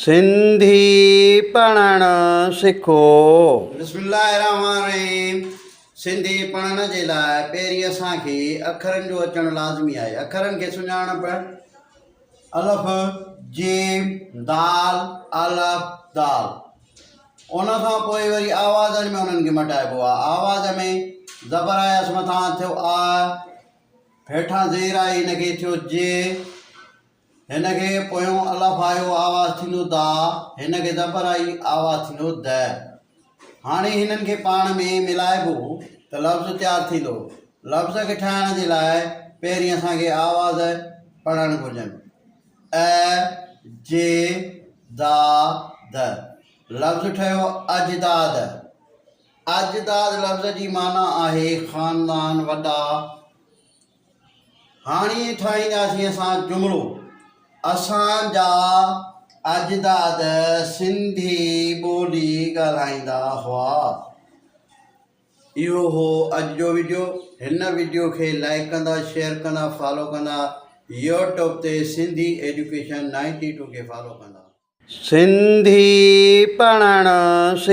सिंधी पढ़ण सिखो। बिस्मिल्लाहिर्रहमानिर्रहीम। सिंधी पढ़ण जे लाइ पहिरीं असांखे अखरनि जो अचणु लाज़मी आहे। अखरनि खे सुञाणप अलफ़ जीम दाल अलफ़ दाल। उन खां पोइ वरी आवाज़नि में उन्हनि खे मटाइबो आहे। आवाज़ में ज़बर आयस मथां थियो आ, हेठां ज़ेर आहे हिनखे थियो जे, हिनखे पोयों अलफ़ आयो आवाज़ थींदो दा, हिनखे ज़बर आई आवाज़ थींदो द। हाणे हिननि खे पाण में मिलाइबो त लफ़्ज़ तयारु थींदो। लफ़्ज़ खे ठाहिण जे लाइ पहिरीं असांखे आवाज़ पढ़णु घुरिजनि। अ जे दा द। लफ़्ज़ ठहियो अजदाद। अजदाद लफ़्ज़ जी माना आहे ख़ानदान, वॾा। हाणे ठाहींदासीं असां जुमिलो। असांजा अजदाद सिंधी ॿोली ॻाल्हाईंदा हुआ। इहो हो अॼु जो वीडियो। हिन वीडियो खे लाइक कंदा, शेयर कंदा, फॉलो कंदा। यूट्यूब ते सिंधी एजुकेशन 92 खे फॉलो कंदा। सिंधी पढ़ण सिखो।